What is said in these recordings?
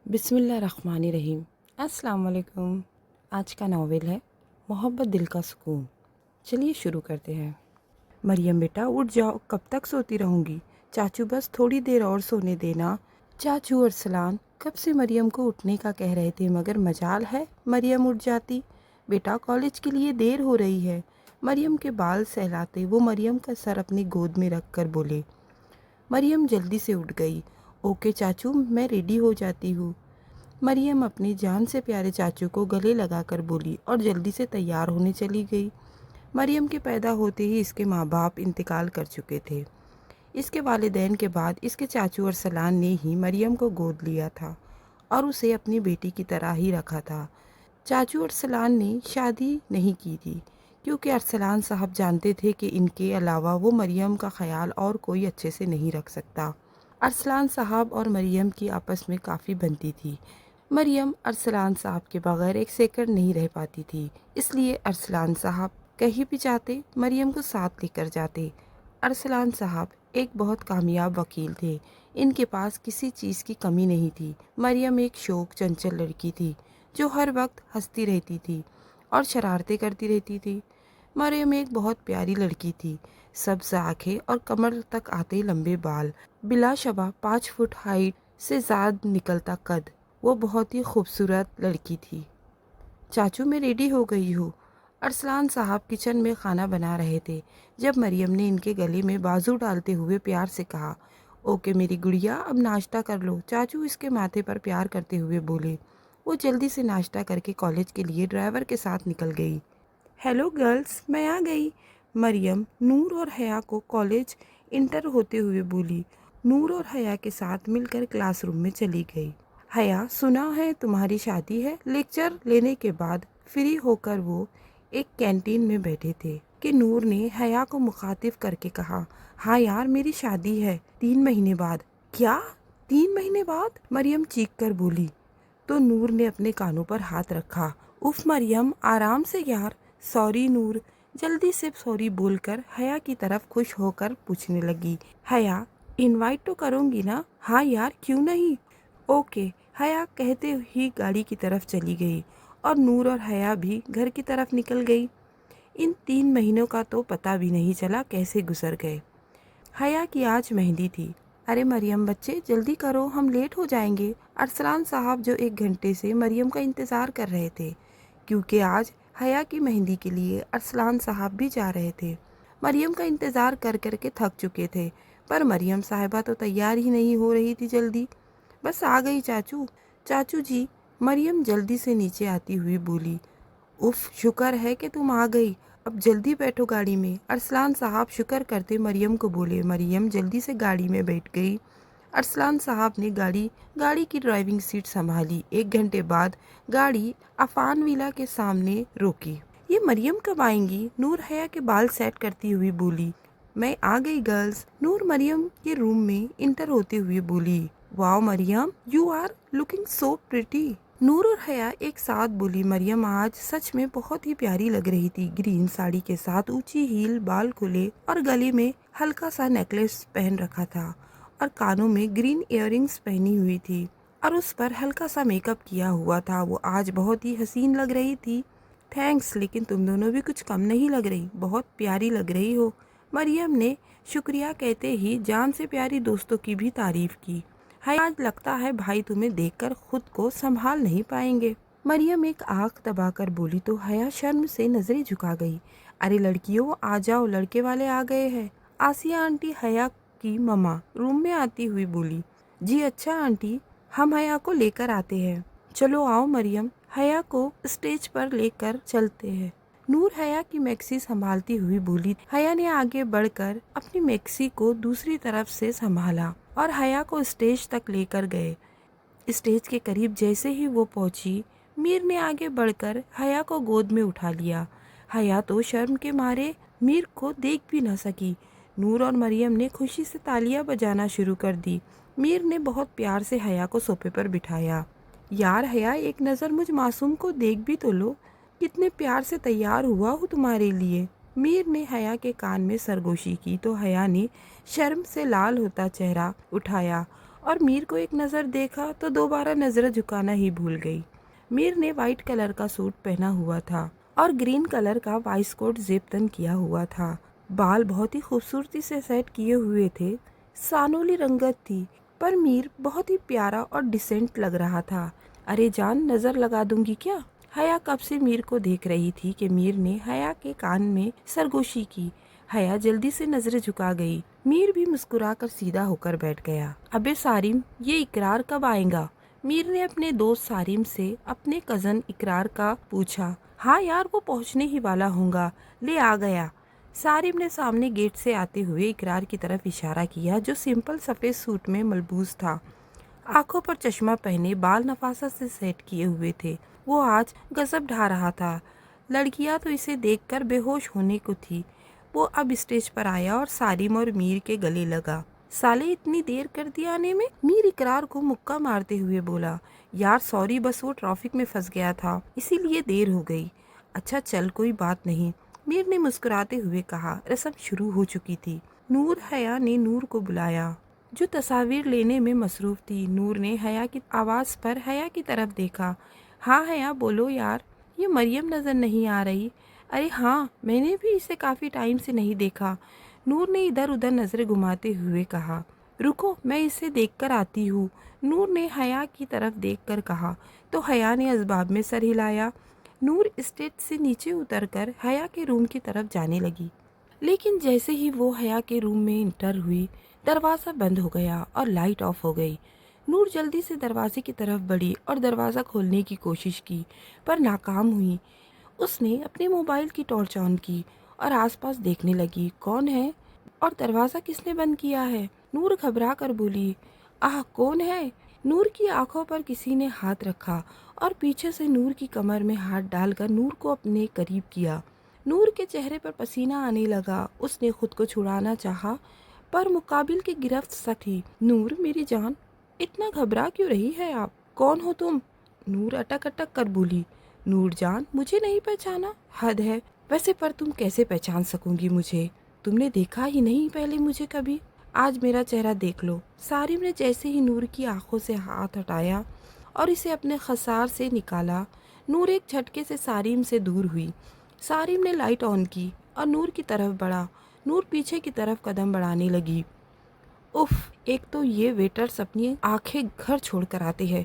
بسم اللہ الرحمن الرحیم۔ السلام علیکم۔ آج کا ناول ہے محبت دل کا سکون۔ چلیے شروع کرتے ہیں۔ مریم بیٹا اٹھ جاؤ، کب تک سوتی رہوں گی؟ چاچو بس تھوڑی دیر اور سونے دینا۔ چاچو ارسلان کب سے مریم کو اٹھنے کا کہہ رہے تھے مگر مجال ہے مریم اٹھ جاتی۔ بیٹا کالج کے لیے دیر ہو رہی ہے۔ مریم کے بال سہلاتے وہ مریم کا سر اپنی گود میں رکھ کر بولے۔ مریم جلدی سے اٹھ گئی۔ اوکے چاچو، میں ریڈی ہو جاتی ہوں۔ مریم اپنی جان سے پیارے چاچو کو گلے لگا کر بولی اور جلدی سے تیار ہونے چلی گئی۔ مریم کے پیدا ہوتے ہی اس کے ماں باپ انتقال کر چکے تھے۔ اس کے والدین کے بعد اس کے چاچو ارسلان نے ہی مریم کو گود لیا تھا اور اسے اپنی بیٹی کی طرح ہی رکھا تھا۔ چاچو ارسلان نے شادی نہیں کی تھی کیونکہ ارسلان صاحب جانتے تھے کہ ان کے علاوہ وہ مریم کا خیال اور کوئی اچھے سے نہیں رکھ سکتا۔ ارسلان صاحب اور مریم کی آپس میں کافی بنتی تھی۔ مریم ارسلان صاحب کے بغیر ایک سیکنڈ نہیں رہ پاتی تھی، اس لیے ارسلان صاحب کہیں بھی جاتے مریم کو ساتھ لے کر جاتے۔ ارسلان صاحب ایک بہت کامیاب وکیل تھے، ان کے پاس کسی چیز کی کمی نہیں تھی۔ مریم ایک شوق چنچل لڑکی تھی جو ہر وقت ہنستی رہتی تھی اور شرارتیں کرتی رہتی تھی۔ مریم ایک بہت پیاری لڑکی تھی، سبز آنکھیں اور کمر تک آتے لمبے بال، بلا شبہ 5 فٹ ہائٹ سے زیادہ نکلتا قد، وہ بہت ہی خوبصورت لڑکی تھی۔ چاچو میں ریڈی ہو گئی ہوں۔ ارسلان صاحب کچن میں کھانا بنا رہے تھے جب مریم نے ان کے گلے میں بازو ڈالتے ہوئے پیار سے کہا، اوکے میری گڑیا اب ناشتہ کر لو۔ چاچو اس کے ماتھے پر پیار کرتے ہوئے بولے۔ وہ جلدی سے ناشتہ کر کے کالج کے لیے ڈرائیور کے ساتھ نکل گئی۔ ہیلو گرلز، میں آ گئی۔ مریم نور اور حیا کو کالج انٹر ہوتے ہوئے بولی۔ نور اور حیا کے ساتھ مل کر کلاس روم میں چلی گئی۔ حیا سنا ہے تمہاری شادی ہے؟ لیکچر لینے کے بعد فری ہو کر وہ ایک کینٹین میں بیٹھے تھے کہ نور نے حیا کو مخاطب کر کے کہا، ہاں یار میری شادی ہے 3 مہینے بعد۔ کیا 3 مہینے بعد؟ مریم چیخ کر بولی تو نور نے اپنے کانوں پر ہاتھ رکھا۔ اف مریم آرام سے یار۔ سوری نور۔ جلدی سے سوری بول کر حیا کی طرف خوش ہو کر پوچھنے لگی، حیا انوائٹ تو کروں گی نا؟ ہاں یار کیوں نہیں۔ اوکے۔ حیا کہتے ہی گاڑی کی طرف چلی گئی اور نور اور حیا بھی گھر کی طرف نکل گئی۔ ان 3 مہینوں کا تو پتہ بھی نہیں چلا کیسے گزر گئے۔ حیا کی آج مہندی تھی۔ ارے مریم بچے جلدی کرو، ہم لیٹ ہو جائیں گے۔ ارسلان صاحب جو 1 گھنٹے سے مریم کا انتظار کر رہے تھے کیونکہ آج حیا کی مہندی کے لیے ارسلان صاحب بھی جا رہے تھے، مریم کا انتظار کر کر کے تھک چکے تھے، پر مریم صاحبہ تو تیار ہی نہیں ہو رہی تھی جلدی۔ بس آ گئی چاچو۔ چاچو جی۔ مریم جلدی سے نیچے آتی ہوئی بولی۔ اف شکر ہے کہ تم آ گئی، اب جلدی بیٹھو گاڑی میں۔ ارسلان صاحب شکر کرتے مریم کو بولے۔ مریم جلدی سے گاڑی میں بیٹھ گئی۔ ارسلان صاحب نے گاڑی کی ڈرائیونگ سیٹ سنبھالی۔ 1 گھنٹے بعد گاڑی عفان ویلا کے سامنے روکی۔ یہ مریم کب آئیں گی؟ نور حیا کے بال سیٹ کرتی ہوئی بولی۔ میں آ گئی گرلز۔ نور مریم کے روم میں انٹر ہوتے ہوئے بولی، wow Maryam you are looking so pretty. Noor اور حیا ایک ساتھ بولی۔ مریم آج سچ میں بہت ہی پیاری لگ رہی تھی، گرین ساڑی کے ساتھ اونچی ہیل، بال کھلے اور گلے میں ہلکا سا نیکلیس پہن رکھا تھا اور کانوں میں گرین ایئر رنگز پہنی ہوئی تھی اور اس پر ہلکا سا میک اپ کیا ہوا تھا۔ وہ آج بہت ہی حسین لگ رہی تھی۔ تھینکس، لیکن تم دونوں بھی کچھ کم نہیں لگ رہی، بہت پیاری لگ رہی ہو۔ مریم نے شکریہ کہتے ہی جان سے پیاری دوستوں کی بھی تعریف کی۔ حیا آج لگتا ہے بھائی تمہیں دیکھ کر خود کو سنبھال نہیں پائیں گے۔ مریم ایک آنکھ دبا کر بولی تو حیا شرم سے نظریں جھکا گئی۔ ارے لڑکیوں آ جاؤ، لڑکے والے آ گئے ہیں۔ آسیہ آنٹی حیا کی مما روم میں آتی ہوئی بولی۔ جی اچھا آنٹی، ہم حیا کو لے کر آتے ہیں۔ چلو آؤ مریم، حیا کو اسٹیج پر لے کر چلتے ہیں۔ نور حیا کی میکسی سنبھالتی ہوئی بولی۔ حیا نے آگے بڑھ کر اپنی میکسی کو دوسری طرف سے سنبھالا اور حیا کو اسٹیج تک لے کر گئے۔ اسٹیج کے قریب جیسے ہی وہ پہنچی، میر نے آگے بڑھ کر حیا کو گود میں اٹھا لیا۔ حیا تو شرم کے مارے میر کو دیکھ بھی نہ سکی۔ نور اور مریم نے خوشی سے تالیاں بجانا شروع کر دی۔ میر نے بہت پیار سے حیا کو صوفے پر بٹھایا۔ یار حیا ایک نظر مجھ معصوم کو دیکھ بھی تو لو، کتنے پیار سے تیار ہوا ہوں تمہارے لیے۔ میر نے حیا کے کان میں سرگوشی کی تو حیا نے شرم سے لال ہوتا چہرہ اٹھایا اور میر کو ایک نظر دیکھا تو دوبارہ نظر جھکانا ہی بھول گئی۔ میر نے وائٹ کلر کا سوٹ پہنا ہوا تھا اور گرین کلر کا وائس کوٹ زیب تن کیا ہوا تھا۔ بال بہت ہی خوبصورتی سے سیٹ کیے ہوئے تھے، سانولی رنگت تھی، پر میر بہت ہی پیارا اور ڈیسنٹ لگ رہا تھا۔ ارے جان، نظر لگا دوں گی کیا؟ حیا کب سے میر کو دیکھ رہی تھی کہ میر نے حیا کے کان میں سرگوشی کی۔ حیا جلدی سے نظریں جھکا گئی۔ میر بھی مسکرا کر سیدھا ہو کر بیٹھ گیا۔ ابے سارم، یہ اقرار کب آئے گا؟ میر نے اپنے دوست سارم سے اپنے کزن اقرار کا پوچھا۔ ہاں یار، وہ پہنچنے ہی والا ہوں گا، لے آ گیا۔ سارم نے سامنے گیٹ سے آتے ہوئے اقرار کی طرف اشارہ کیا، جو سمپل سفید سوٹ میں ملبوس تھا، آنکھوں پر چشمہ پہنے، بال نفاست سے سیٹ کیے ہوئے تھے۔ وہ آج غضب ڈھا رہا تھا۔ لڑکیاں تو اسے دیکھ کر بے ہوش ہونے کو تھی۔ وہ اب اسٹیج پر آیا اور سارم اور میر کے گلے لگا۔ سالے، اتنی دیر کر دی آنے میں؟ میر اقرار کو مکہ مارتے ہوئے بولا۔ یار سوری، بس وہ ٹریفک میں پھنس گیا تھا، اسی لیے دیر ہو گئی۔ اچھا چل، کوئی بات نہیں، میر نے مسکراتے ہوئے کہا۔ رسم شروع ہو چکی تھی۔ نور حیا نے نور کو بلایا، جو تصاویر لینے میں مصروف تھی۔ نور نے حیا کی آواز پر حیا کی طرف دیکھا۔ ہاں حیا، بولو یار، یہ مریم نظر نہیں آ رہی؟ ارے ہاں، میں نے بھی اسے کافی ٹائم سے نہیں دیکھا، نور نے ادھر ادھر نظریں گھماتے ہوئے کہا۔ رکو، میں اسے دیکھ کر آتی ہوں، نور نے حیا کی طرف دیکھ کر کہا، تو حیا نے اسباب میں سر ہلایا۔ نور اسٹیج سے نیچے اتر کر حیا کے روم کی طرف جانے لگی، لیکن جیسے ہی وہ حیا کے روم میں انٹر ہوئی، دروازہ بند ہو گیا اور لائٹ آف ہو گئی۔ نور جلدی سے دروازے کی طرف بڑھی اور دروازہ کھولنے کی کوشش کی، پر ناکام ہوئی۔ اس نے اپنے موبائل کی ٹارچ آن کی اور آس پاس دیکھنے لگی، کون ہے اور دروازہ کس نے بند کیا ہے؟ نور گھبرا کر بولی، کون ہے؟ نور کی آنکھوں پر کسی نے ہاتھ رکھا اور پیچھے سے نور کی کمر میں ہاتھ ڈال کر نور کو اپنے قریب کیا۔ نور کے چہرے پر پسینہ آنے لگا۔ اس نے خود کو چھڑانا چاہا، پر مقابل کی گرفت سخت تھی۔ نور میری جان، اتنا گھبرا کیوں رہی ہے آپ؟ کون ہو تم؟ نور اٹک اٹک کر بولی۔ نور جان، مجھے نہیں پہچانا؟ حد ہے، ویسے پر تم کیسے پہچان سکوں گی مجھے؟ تم نے دیکھا ہی نہیں پہلے مجھے کبھی۔ آج میرا چہرہ دیکھ لو۔ سارم نے جیسے ہی نور کی آنکھوں سے ہاتھ ہٹایا اور اسے اپنے خسار سے نکالا، نور ایک جھٹکے سے سارم سے دور ہوئی۔ سارم نے لائٹ آن کی اور نور کی طرف بڑھا۔ نور پیچھے کی طرف قدم بڑھانے لگی۔ اف، ایک تو یہ ویٹرز اپنی آنکھیں گھر چھوڑ کر آتے ہیں۔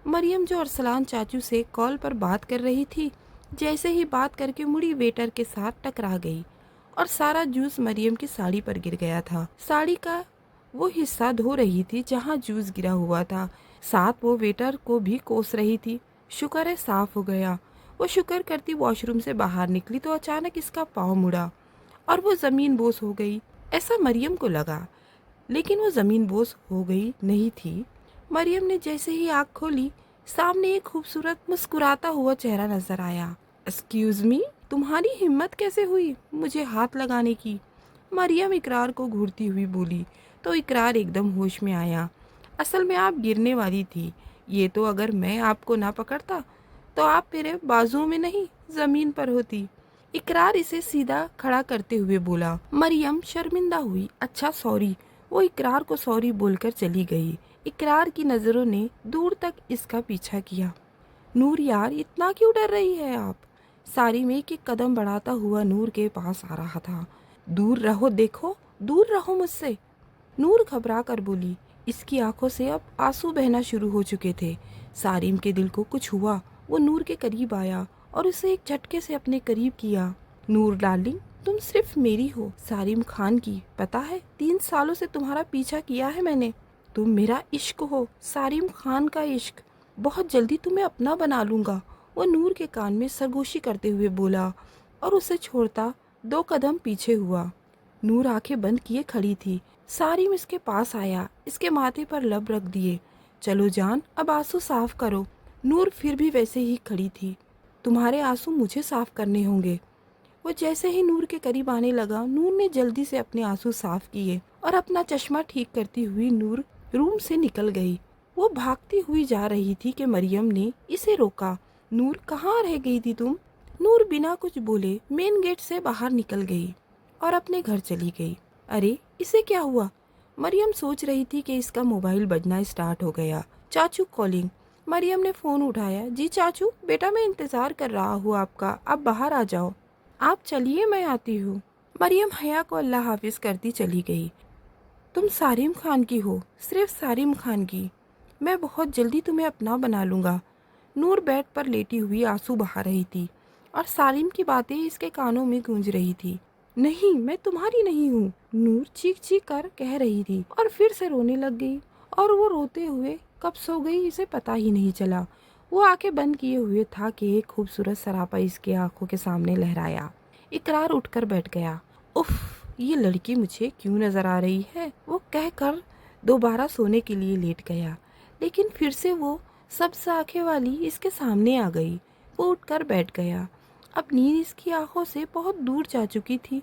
مریم، جو ارسلان چاچو سے کال پر بات کر رہی تھی، جیسے ہی بات کر کے مڑی، ویٹر کے ساتھ ٹکرا گئی اور سارا جوس مریم کی ساڑی پر گر گیا تھا۔ ساڑی کا وہ حصہ دھو رہی تھی جہاں جوس گرا ہوا تھا، ساتھ وہ ویٹر کو بھی کوس رہی تھی۔ شکر ہے صاف ہو گیا۔ وہ شکر کرتی واش روم سے باہر نکلی تو اچانک اس کا پاؤں مڑا اور وہ زمین بوس ہو گئی۔ ایسا مریم کو لگا، لیکن وہ زمین بوس ہو گئی نہیں تھی۔ مریم نے جیسے ہی آنکھ کھولی، سامنے ایک خوبصورت مسکراتا ہوا چہرہ نظر آیا۔ ایکسکیوز می، تمہاری ہمت کیسے ہوئی مجھے ہاتھ لگانے کی؟ مریم اقرار کو گھورتی ہوئی بولی، تو اقرار ایک دم ہوش میں آیا۔ اصل میں آپ گرنے والی تھی، یہ تو اگر میں آپ کو نہ پکڑتا تو آپ میرے بازو میں نہیں، زمین پر ہوتی۔ اقرار اسے سیدھا کھڑا کرتے ہوئے بولا۔ مریم شرمندہ ہوئی۔ اچھا سوری، وہ اقرار کو سوری بول کر چلی گئی۔ اقرار کی نظروں نے دور تک اس کا پیچھا کیا۔ نور یار، اتنا کیوں ڈر رہی ہے آپ؟ سارم ایک ایک قدم بڑھاتا ہوا نور کے پاس آ رہا تھا۔ دور رہو، دیکھو، دور رہو مجھ سے، نور گھبرا کر بولی۔ اس کی آنکھوں سے اب آنسو بہنا شروع ہو چکے تھے۔ سارم کے دل کو کچھ ہوا۔ وہ نور کے قریب آیا اور اسے ایک جھٹکے سے اپنے قریب کیا۔ نور ڈارلنگ، تم صرف میری ہو، سارم خان کی، پتا ہے 3 سالوں سے تمہارا پیچھا کیا ہے میں نے۔ تم میرا عشق ہو، سارم خان کا عشق، بہت جلدی تمہیں اپنا بنا لوں گا، وہ نور کے کان میں سرگوشی کرتے ہوئے بولا اور اسے چھوڑتا 2 قدم پیچھے ہوا۔ نور آنکھیں بند کیے کھڑی تھی۔ سارم اس کے پاس آیا، اس کے ماتھے پر لب رکھ دیے۔ چلو جان، اب آنسو صاف کرو۔ نور پھر بھی ویسے ہی کھڑی تھی۔ تمہارے آنسو مجھے صاف کرنے ہوں گے۔ وہ جیسے ہی نور کے قریب آنے لگا، نور نے جلدی سے اپنے آنسو صاف کیے اور اپنا چشمہ ٹھیک کرتی ہوئی نور روم سے نکل گئی۔ وہ بھاگتی ہوئی جا رہی تھی کہ مریم نے اسے روکا۔ نور، کہاں رہ گئی تھی تم؟ نور بنا کچھ بولے مین گیٹ سے باہر نکل گئی اور اپنے گھر چلی گئی۔ ارے اسے کیا ہوا؟ مریم سوچ رہی تھی کہ اس کا موبائل بجنا اسٹارٹ ہو گیا۔ چاچو کالنگ۔ مریم نے فون اٹھایا۔ جی چاچو، بیٹا میں انتظار کر رہا ہوں آپ کا، آپ باہر آ جاؤ۔ آپ چلیے، میں آتی ہوں۔ مریم حیا کو اللہ حافظ کرتی چلی گئی۔ تم سارم خان کی ہو، صرف سارم خان کی۔ میں بہت جلدی تمہیں اپنا بنا لوں گا۔ نور بیڈ پر لیٹی ہوئی آنسو بہا رہی تھی اور سالم کی باتیں اس کے کانوں میں گونج رہی تھی۔ نہیں، میں تمہاری نہیں ہوں، نور چیخ چیخ کر کہہ رہی تھی اور پھر سے رونے لگ گئی، اور وہ روتے ہوئے کب سو گئی اسے پتہ ہی نہیں چلا۔ وہ آنکھیں بند کیے ہوئے تھا کہ ایک خوبصورت سراپا اس کے آنکھوں کے سامنے لہرایا۔ اقرار اٹھ کر بیٹھ گیا۔ اف، یہ لڑکی مجھے کیوں نظر آ رہی ہے؟ وہ کہہ کر دوبارہ سونے کے لیے لیٹ گیا، لیکن پھر سے وہ سبز آنکھیں والی اس کے سامنے آ گئی۔ وہ اٹھ کر بیٹھ گیا۔ اب نیند اس کی آنکھوں سے بہت دور جا چکی تھی۔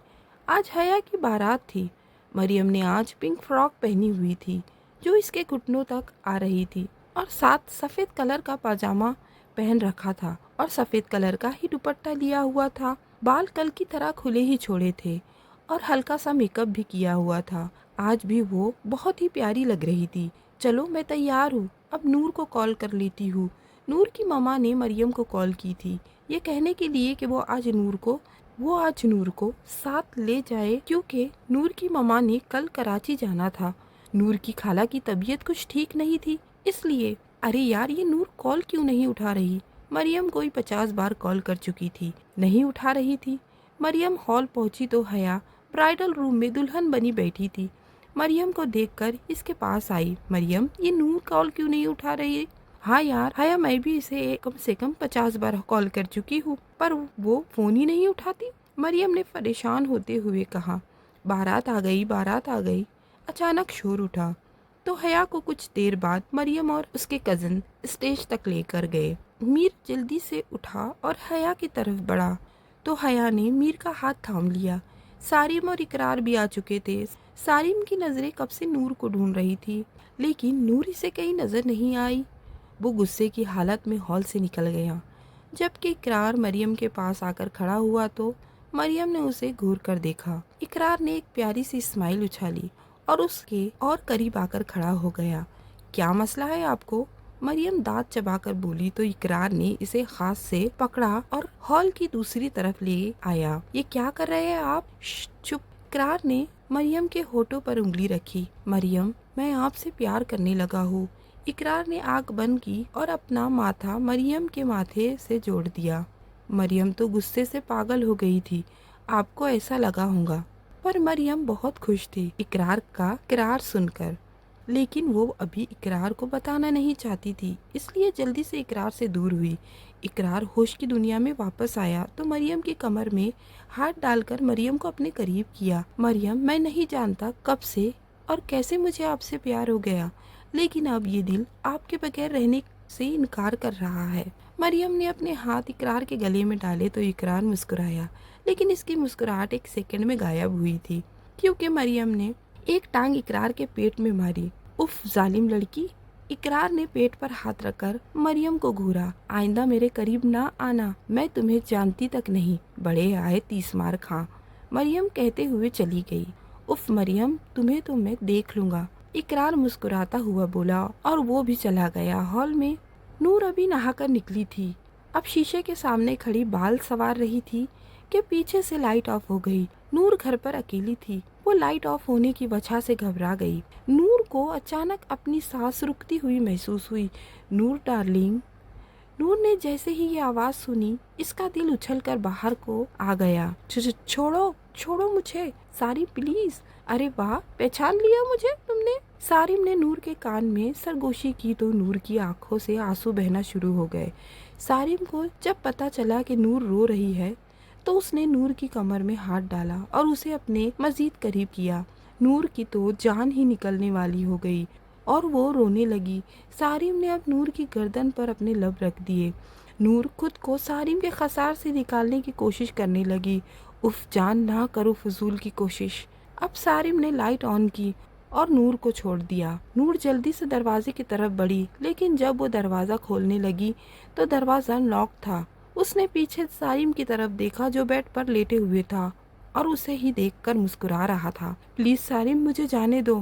آج حیا کی بارات تھی۔ مریم نے آج پنک فراک پہنی ہوئی تھی جو اس کے گھٹنوں تک آ رہی تھی، اور ساتھ سفید کلر کا پاجامہ پہن رکھا تھا اور سفید کلر کا ہی دوپٹہ لیا ہوا تھا۔ بال کل کی طرح کھلے ہی چھوڑے تھے اور ہلکا سا میک اپ بھی کیا ہوا تھا۔ آج بھی وہ بہت ہی پیاری لگ رہی تھی۔ چلو میں تیار ہوں، اب نور کو کال کر لیتی ہوں۔ نور کی ماما نے مریم کو کال کی تھی یہ کہنے کے لیے کہ وہ آج نور کو ساتھ لے جائے، کیونکہ نور کی ماما نے کل کراچی جانا تھا۔ نور کی خالہ کی طبیعت کچھ ٹھیک نہیں تھی، اس لیے ارے یار، یہ نور کال کیوں نہیں اٹھا رہی؟ مریم کوئی 50 بار کال کر چکی تھی، نہیں اٹھا رہی تھی۔ مریم ہال پہنچی تو حیا برائڈل روم میں دلہن بنی بیٹھی تھی۔ مریم کو دیکھ کر اس کے پاس آئی۔ مریم، یہ نور کال کیوں نہیں اٹھا رہی؟ ہاں یار حیا، میں بھی اسے کم سے کم 50 بار کال کر چکی ہوں، پر وہ فون ہی نہیں اٹھاتی۔ مریم نے پریشان ہوتے ہوئے کہا۔ بارات آ گئی، بارات آ گئی۔ اچانک شور اٹھا تو حیا کو کچھ دیر بعد مریم اور اس کے کزن اسٹیج تک لے کر گئے۔ میر جلدی سے اٹھا اور حیا کی طرف بڑھا تو حیا نے میر کا ہاتھ تھام لیا۔ سارم اور اقرار بھی آ چکے تھے۔ سارم کی نظریں کب سے نور کو ڈھونڈ رہی تھی، لیکن نور اسے کہیں نظر نہیں آئی۔ وہ غصے کی حالت میں ہال سے نکل گیا۔ جبکہ اقرار مریم کے پاس آ کر کھڑا ہوا تو مریم نے اسے گھور کر دیکھا۔ اقرار نے ایک پیاری سی اسمائل اچھالی اور اس کے اور قریب آ کر کھڑا ہو گیا۔ کیا مسئلہ ہے آپ کو؟ مریم دانت چبا کر بولی تو اقرار نے اسے ہاتھ سے پکڑا اور ہال کی دوسری طرف لے آیا۔ یہ کیا کر رہے ہیں آپ؟ چپ۔ اقرار نے مریم کے ہونٹوں پر انگلی رکھی۔ مریم، میں آپ سے پیار کرنے لگا ہوں۔ اقرار نے آنکھ بند کی اور اپنا ماتھا مریم کے ماتھے سے جوڑ دیا۔ مریم تو غصے سے پاگل ہو گئی تھی، آپ کو ایسا لگا ہوگا، پر مریم بہت خوش تھی اقرار کا اقرار سن کر، لیکن وہ ابھی اقرار کو بتانا نہیں چاہتی تھی، اس لیے جلدی سے اقرار سے دور ہوئی۔ اقرار ہوش کی دنیا میں واپس آیا تو مریم کی کمر میں ہاتھ ڈال کر مریم کو اپنے قریب کیا۔ مریم، میں نہیں جانتا کب سے اور کیسے مجھے آپ سے پیار ہو گیا، لیکن اب یہ دل آپ کے بغیر رہنے سے انکار کر رہا ہے۔ مریم نے اپنے ہاتھ اقرار کے گلے میں ڈالے تو اقرار مسکرایا، لیکن اس کی مسکراہٹ ایک سیکنڈ میں غائب ہوئی تھی، کیونکہ مریم نے ایک ٹانگ اقرار کے پیٹ میں ماری۔ اف، ظالم لڑکی! اقرار نے پیٹ پر ہاتھ رکھ کر مریم کو گھورا۔ آئندہ میرے قریب نہ آنا، میں تمہیں جانتی تک نہیں، بڑے آئے 30 مار کھاں، مریم کہتے ہوئے چلی گئی۔ اف مریم، تمہیں تو میں دیکھ لوں گا، اقرار مسکراتا ہوا بولا اور وہ بھی چلا گیا۔ ہال میں نور ابھی نہا کر نکلی تھی، اب شیشے کے سامنے کھڑی بال سنوار رہی تھی کہ پیچھے سے لائٹ آف ہو گئی۔ نور گھر پر اکیلی تھی، وہ لائٹ آف ہونے کی وجہ سے گھبرا گئی۔ نور کو اچانک اپنی سانس رکتی ہوئی محسوس ہوئی۔ نور ڈارلنگ! نور نے جیسے ہی یہ آواز سنی اس کا دل اچھل کر باہر کو آ گیا۔ چھوڑو مجھے سارم، پلیز۔ ارے واہ، پہچان لیا مجھے تم نے؟ سارم نے نور کے کان میں سرگوشی کی تو نور کی آنکھوں سے آنسو بہنا شروع ہو گئے۔ سارم کو جب پتا چلا کہ نور رو رہی ہے تو اس نے نور کی کمر میں ہاتھ ڈالا اور اسے اپنے مزید قریب کیا۔ نور کی تو جان ہی نکلنے والی ہو گئی اور وہ رونے لگی۔ سارم نے اب نور کی گردن پر اپنے لب رکھ دیے۔ نور خود کو سارم کے خسار سے نکالنے کی کوشش کرنے لگی۔ اف جان، نہ کرو فضول کی کوشش۔ اب سارم نے لائٹ آن کی اور نور کو چھوڑ دیا۔ نور جلدی سے دروازے کی طرف بڑھی، لیکن جب وہ دروازہ کھولنے لگی تو دروازہ لاک تھا۔ اس نے پیچھے سارم کی طرف دیکھا جو بیڈ پر لیٹے ہوئے تھا اور اسے ہی دیکھ کر مسکرا رہا تھا۔ پلیز سارم، مجھے جانے دو۔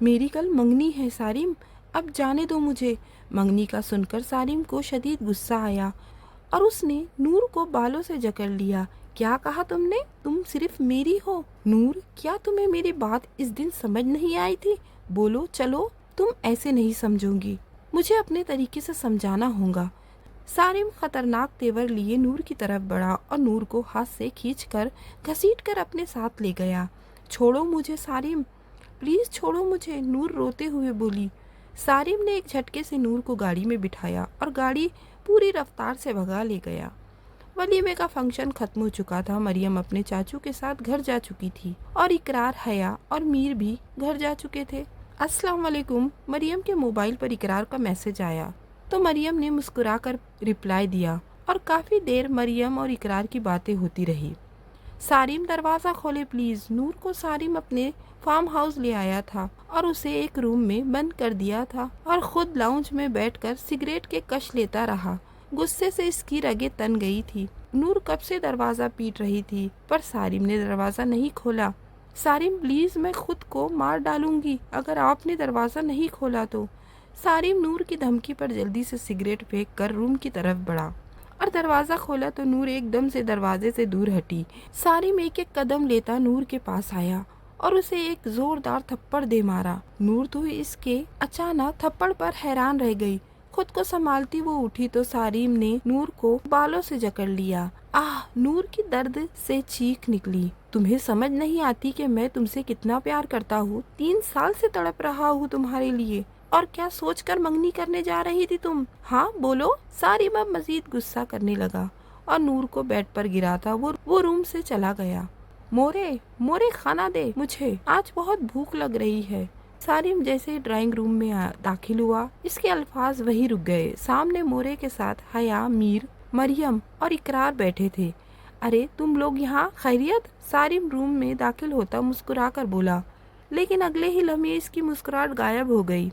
میری کل منگنی ہے سارم، اب جانے دو مجھے۔ منگنی کا سن کر سارم کو شدید غصہ آیا اور اس نے نور کو بالوں سے جکڑ لیا۔ کیا کہا تم نے؟ تم صرف میری ہو؟ نور، کیا تمہیں میری بات اس دن سمجھ نہیں آئی تھی؟ بولو چلو، تم ایسے نہیں سمجھو گی، مجھے اپنے طریقے سے سمجھانا ہوگا۔ سارم خطرناک تیور لیے نور کی طرف بڑھا اور نور کو ہاتھ سے کھینچ کر گھسیٹ کر اپنے ساتھ لے گیا۔ چھوڑو مجھے سارم، پلیز چھوڑو مجھے، نور روتے ہوئے بولی۔ سارم نے ایک جھٹکے سے نور کو گاڑی میں بٹھایا اور گاڑی پوری رفتار سے بھگا لے گیا۔ ولیمے کا فنکشن ختم ہو چکا تھا۔ مریم اپنے چاچو کے ساتھ گھر جا چکی تھی اور اقرار، حیا اور میر بھی گھر جا چکے تھے۔ السلام علیکم، مریم کے موبائل پر اقرار کا میسج آیا تو مریم نے مسکرا کر رپلائی دیا اور کافی دیر مریم اور اقرار کی باتیں ہوتی رہی۔ سارم، دروازہ کھولے پلیز۔ نور کو سارم اپنے فارم ہاؤس لے آیا تھا اور اسے ایک روم میں بند کر دیا تھا اور خود لاؤنج میں بیٹھ کر سگریٹ کے کش لیتا رہا۔ غصے سے اس کی رگیں تن گئی تھی۔ نور کب سے دروازہ پیٹ رہی تھی پر سارم نے دروازہ نہیں کھولا۔ سارم پلیز، میں خود کو مار ڈالوں گی اگر آپ نے دروازہ نہیں کھولا تو۔ سارم نور کی دھمکی پر جلدی سے سگریٹ پھینک کر روم کی طرف بڑھا اور دروازہ کھولا تو نور ایک دم سے دروازے سے دور ہٹی۔ سارم ایک ایک قدم لیتا نور کے پاس آیا اور اسے ایک زوردار تھپڑ دے مارا۔ نور تو اس کے اچانک تھپڑ پر حیران رہ گئی۔ خود کو سنبھالتی وہ اٹھی تو سارم نے نور کو بالوں سے جکڑ لیا۔ آہ! نور کی درد سے چیخ نکلی۔ تمہیں سمجھ نہیں آتی کہ میں تم سے کتنا پیار کرتا ہوں؟ 3 سال سے تڑپ رہا ہوں تمہارے لیے، اور کیا سوچ کر منگنی کرنے جا رہی تھی تم؟ ہاں بولو۔ سارم اب مزید غصہ کرنے لگا اور نور کو بیڈ پر گرا تھا وہ روم سے چلا گیا۔ مورے کھانا دے مجھے، آج بہت بھوک لگ رہی ہے۔ سارم جیسے ڈرائنگ روم میں داخل ہوا، اس کے الفاظ وہی رک گئے۔ سامنے مورے کے ساتھ حیا، میر، مریم اور اقرار بیٹھے تھے۔ ارے تم لوگ یہاں، خیریت؟ سارم روم میں داخل ہوتا مسکرا کر بولا، لیکن اگلے ہی لمحے اس کی مسکراہٹ غائب ہو گئی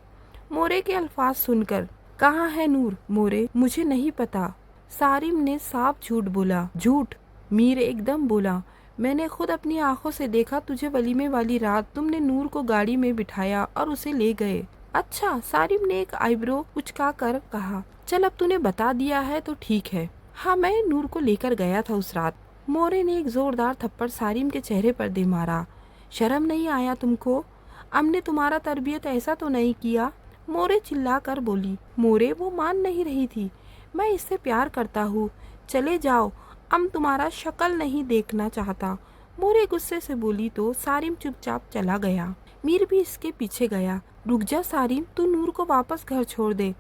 مورے کے الفاظ سن کر۔ کہاں ہے نور؟ مورے، مجھے نہیں پتا۔ سارم نے صاف جھوٹ بولا۔ جھوٹ؟ میر ایک دم بولا، میں نے خود اپنی آنکھوں سے دیکھا تجھے ولیمے والی رات تم نے نور کو گاڑی میں بٹھایا اور اسے لے گئے۔ اچھا، سارم نے ایک آئی برو اچکا کر کہا۔ چل اب تو نے بتا دیا ہے تو ٹھیک ہے۔ ہاں، میں نور کو لے کر گیا تھا اس رات۔ مورے نے ایک زوردار تھپڑ سارم کے چہرے پر دے مارا۔ شرم نہیں آیا تم کو؟ ام نے تمہارا تربیت ایسا تو نہیں کیا؟ مورے چلا کر بولی۔ مورے، وہ مان نہیں رہی تھی۔ میں اس سے پیار کرتا ہوں، چلے جاؤ، ام تمہارا شکل نہیں دیکھنا چاہتا، مورے غصے سے بولی تو سارم چپ چاپ چلا گیا۔ میر بھی اس کے پیچھے گیا۔ رک جا سارم، تو نور کو واپس گھر چھوڑ دے۔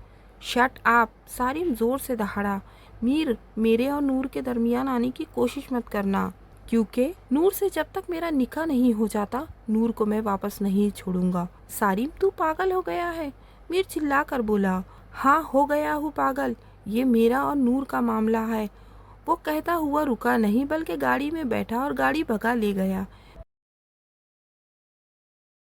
Shut up! سارم زور سے دہاڑا۔ میر، میرے اور نور کے درمیان آنے کی کوشش مت کرنا، کیونکہ نور سے جب تک میرا نکاح نہیں ہو جاتا نور کو میں واپس نہیں چھوڑوں گا۔ سارم، تو پاگل ہو گیا ہے؟ میر چلا کر بولا۔ ہاں، ہو گیا ہوں پاگل، یہ میرا اور نور کا معاملہ ہے۔ وہ کہتا ہوا رکا نہیں بلکہ گاڑی میں بیٹھا اور گاڑی بھگا لے گیا۔